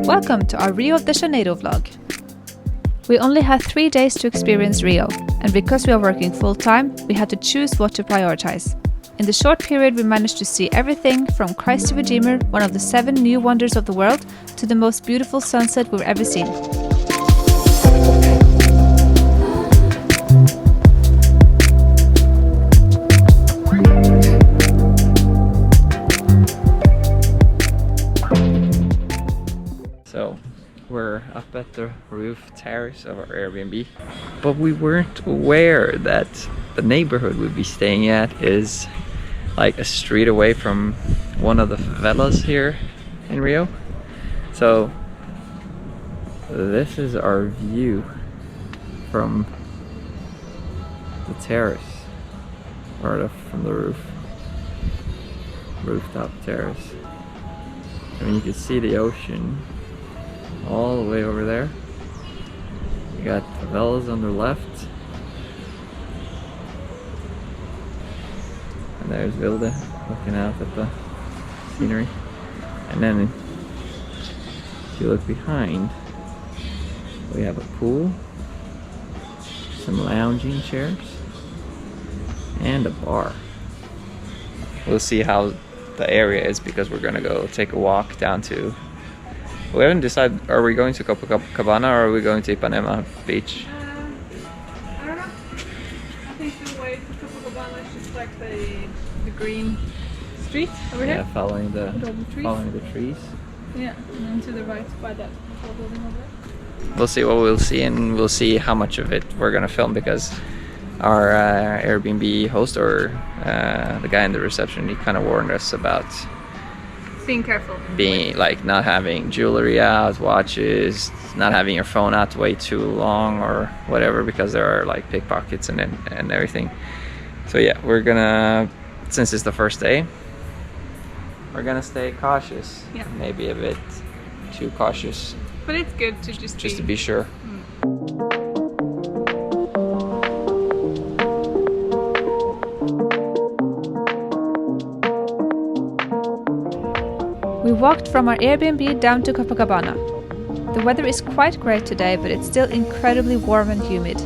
Welcome to our Rio de Janeiro vlog. We only had 3 days to experience Rio, and because we are working full-time, we had to choose what to prioritize. In the short period, we managed to see everything from Christ the Redeemer, one of the 7 new wonders of the world, to the most beautiful sunset we've ever seen. So we're up at the roof terrace of our Airbnb, but we weren't aware that the neighborhood we'd be staying at is like a street away from one of the favelas here in Rio. So this is our view from the terrace, or from the rooftop terrace. I mean, you can see the ocean all the way over there. You got favelas on the left, and there's Vilde looking out at the scenery. And then if you look behind, we have a pool, some lounging chairs, and a bar. We'll see how the area is because we're gonna go take a walk down to, we haven't decided, are we going to Copacabana or are we going to Ipanema beach? I don't know. I think the way to Copacabana is just like the green street over here. Yeah, following the trees. Yeah, and then to the right by that building over there. We'll see what we'll see, and we'll see how much of it we're gonna film, because our Airbnb host, or the guy in the reception, he kind of warned us about Being careful. being like not having jewelry out, watches, not having your phone out way too long or whatever, because there are like pickpockets and everything. So yeah, we're gonna, since it's the first day, we're gonna stay cautious. Yeah. Maybe a bit too cautious, But it's good to just to be sure. We walked from our Airbnb down to Copacabana. The weather is quite great today, but it's still incredibly warm and humid.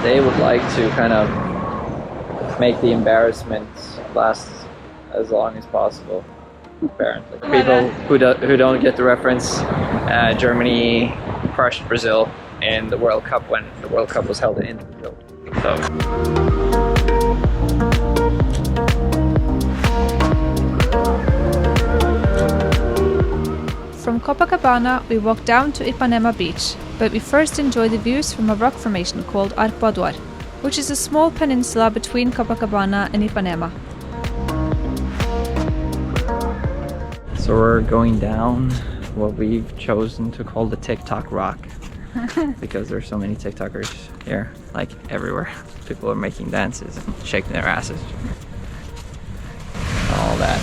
They would like to kind of make the embarrassment last as long as possible, apparently. People who don't get the reference, Germany crushed Brazil in the World Cup when the World Cup was held in Brazil. So From Copacabana, we walked down to Ipanema beach, but we first enjoyed the views from a rock formation called Arpoador, which is a small peninsula between Copacabana and Ipanema. So we're going down what we've chosen to call the TikTok rock, because there's so many TikTokers here, like everywhere. People are making dances and shaking their asses, all that.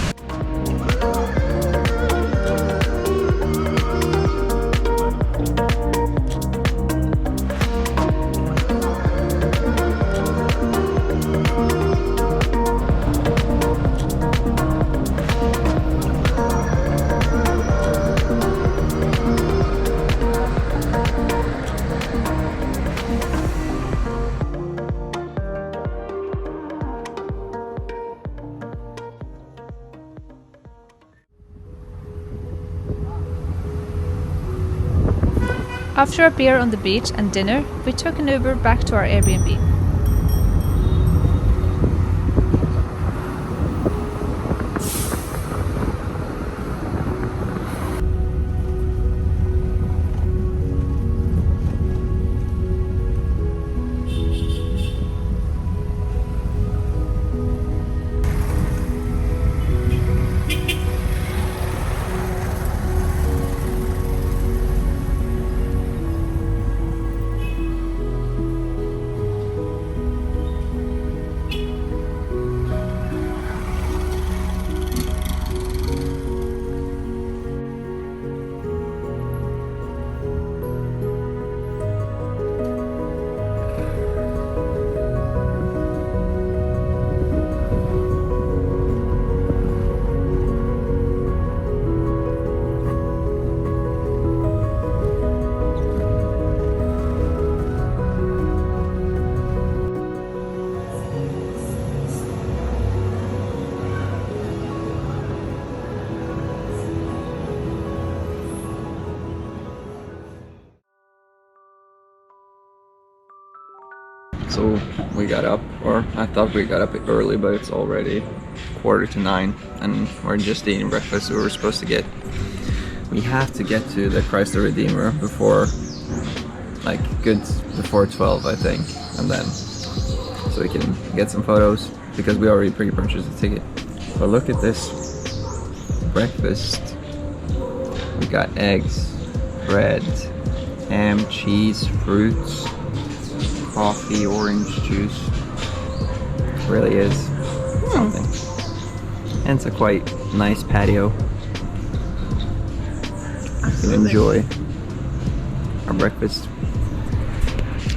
After a beer on the beach and dinner, we took an Uber back to our Airbnb. So we got up, or I thought we got up early, but it's already 8:45, and we're just eating breakfast. We were supposed to get, we have to get to the Christ the Redeemer before, like, good before 12, I think, and then so we can get some photos because we already pre-purchased the ticket. But look at this breakfast. We got eggs, bread, ham, cheese, fruits, coffee, orange juice. It really is something. And it's a quite nice patio. You can enjoy our breakfast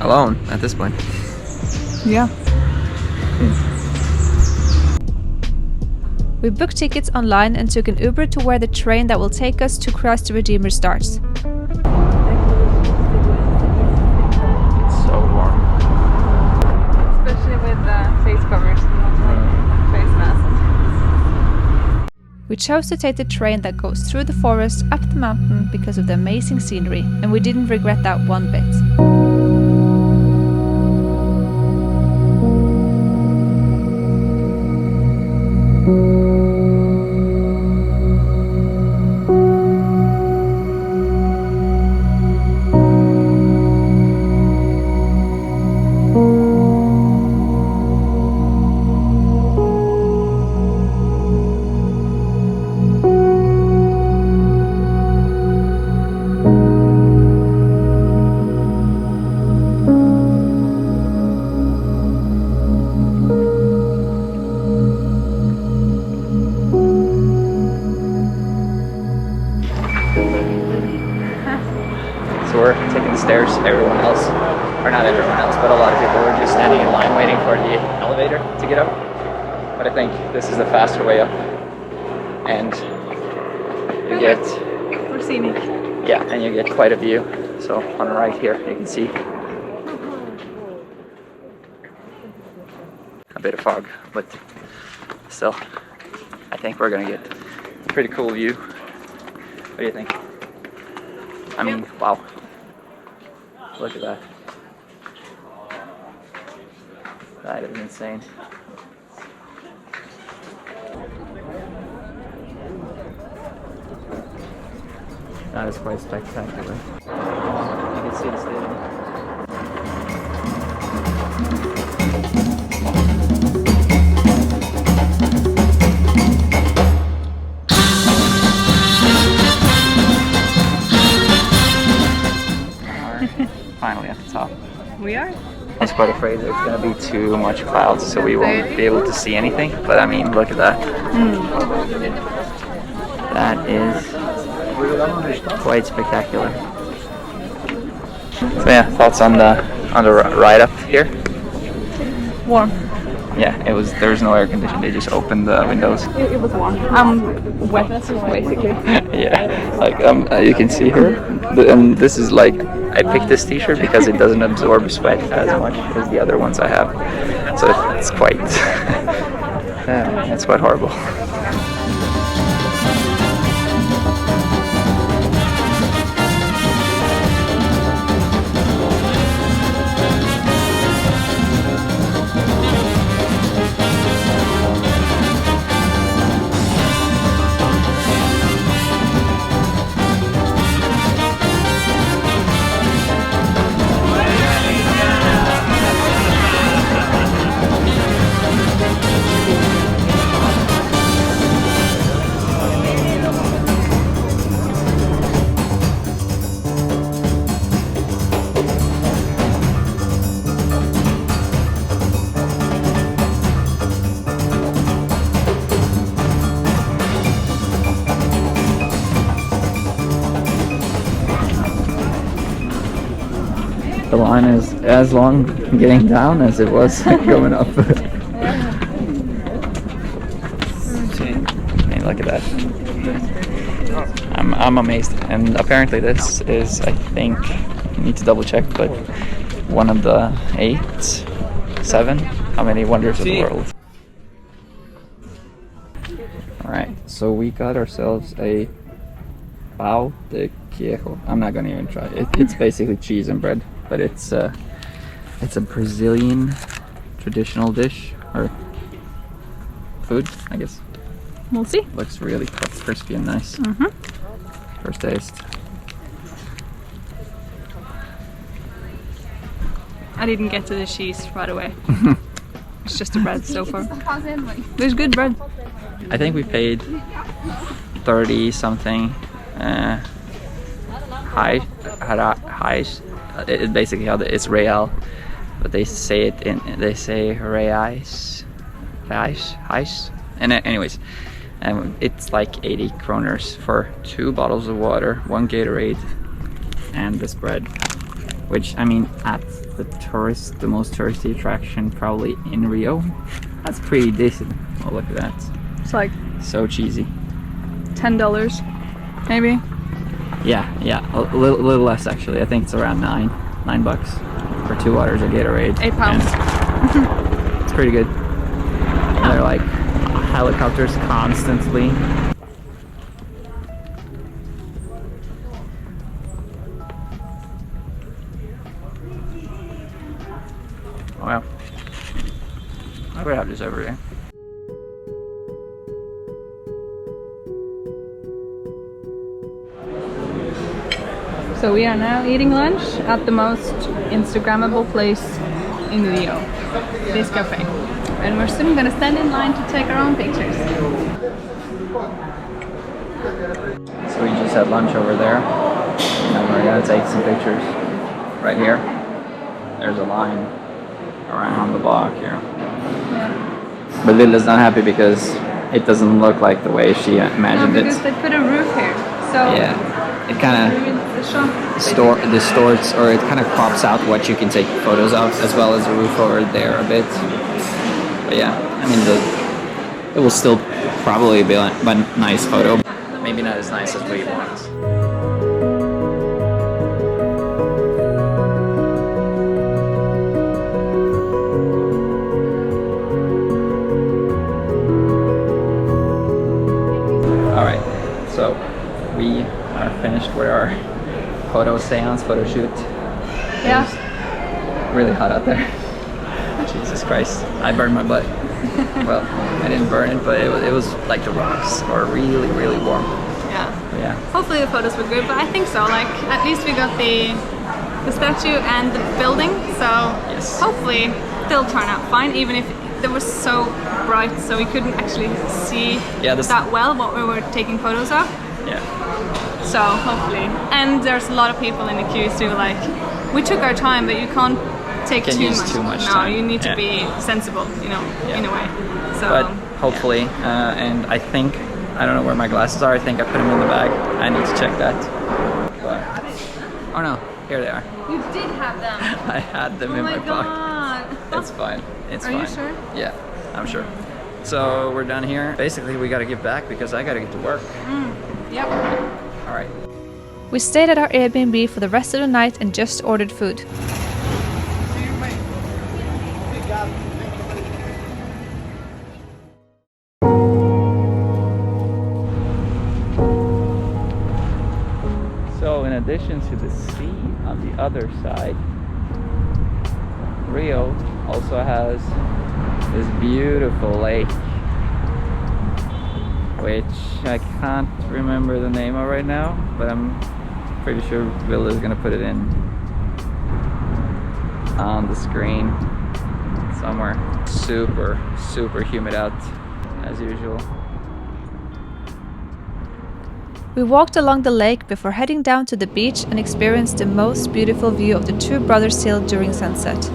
alone at this point. Yeah. We booked tickets online and took an Uber to where the train that will take us to Christ the Redeemer starts. It's so warm. Especially with face covers, face masks. We chose to take the train that goes through the forest up the mountain because of the amazing scenery, and we didn't regret that one bit. So we're taking the stairs. Everyone else, or not everyone else, but a lot of people were just standing in line waiting for the elevator to get up. But I think this is the faster way up, and you get, We're scenic. yeah, and you get quite a view. So on the right here, you can see a bit of fog, but still, I think we're gonna get a pretty cool view. What do you think? I mean, wow. Look at that. That is insane. That is quite spectacular. You can see the stadium. Finally at the top. We are. I was quite afraid there's going to be too much clouds, so we won't be able to see anything. But I mean, look at that. That is quite spectacular. So yeah, thoughts on the ride up here? Warm. Yeah, there was no air conditioning. They just opened the windows. It was warm. I'm wet, basically. Yeah, like you can see here, and this is like, I picked this t-shirt because it doesn't absorb sweat as much as the other ones I have, so it's quite it's quite horrible. The line is as long getting down as it was going up. See, I mean, look at that. I'm amazed. And apparently this is, I think, I need to double check, but one of the 7, how many wonders of the world. Alright, so we got ourselves a Pão de Queijo. I'm not gonna even try it. It's basically cheese and bread, but it's It's a Brazilian traditional dish or food, I guess. We'll see. Looks really crispy and nice. First taste. I didn't get to the cheese right away. It's just the bread so far. There's good bread. I think we paid 30 something. High. It basically it's real, but they say reais. And anyways, it's like 80 kroners for 2 bottles of water, 1 Gatorade, and this bread. Which, I mean, at the most touristy attraction probably in Rio, that's pretty decent. Oh, look at that. It's like so cheesy. $10, maybe. Yeah, a little less actually. I think it's around $9 for 2 waters of Gatorade. £8. It's pretty good. And they're like helicopters constantly. Wow. I would have this every day. So we are now eating lunch at the most Instagrammable place in Rio, this cafe. And we're soon gonna stand in line to take our own pictures. So we just had lunch over there, and we're gonna take some pictures right here. There's a line around the block here. But Lila's not happy because it doesn't look like the way she imagined it. Because they put a roof here, so yeah, it kind of distorts, or it kind of crops out what you can take photos of, as well as the roof over there a bit. But yeah, I mean, it will still probably be a nice photo. Maybe not as nice as we want. Alright, so we are finished with our photo shoot. Yeah. It was really hot out there. Jesus Christ, I burned my butt. Well, I didn't burn it, but it was like the rocks are really warm. Yeah. Hopefully the photos were good, but I think so. Like, at least we got the statue and the building, so yes. Hopefully they'll turn out fine, even if it was so bright, so we couldn't actually see that well what we were taking photos of. Yeah. So hopefully, and there's a lot of people in the queue too. Like, we took our time, but you can't take too much. No, time. you need to be sensible, in a way. So, but hopefully, and I think, I don't know where my glasses are. I think I put them in the bag. I need to check that. But, oh no, here they are. You did have them. I had them in my pocket. It's fine. It's fine. Are you sure? Yeah, I'm sure. So we're done here. Basically, we got to get back because I got to get to work. Yep. All right. We stayed at our Airbnb for the rest of the night and just ordered food. So in addition to the sea on the other side, Rio also has this beautiful lake, which I can't remember the name of right now, but I'm pretty sure Will is gonna put it in on the screen somewhere. Super humid out as usual. We walked along the lake before heading down to the beach and experienced the most beautiful view of the Two Brothers Hill during sunset.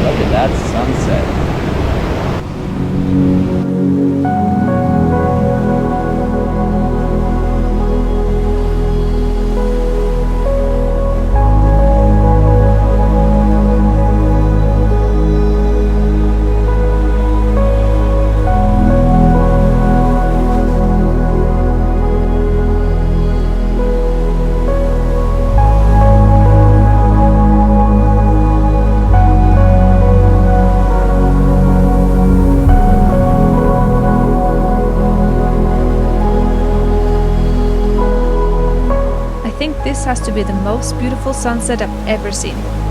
Look at that sunset. has to be the most beautiful sunset I've ever seen.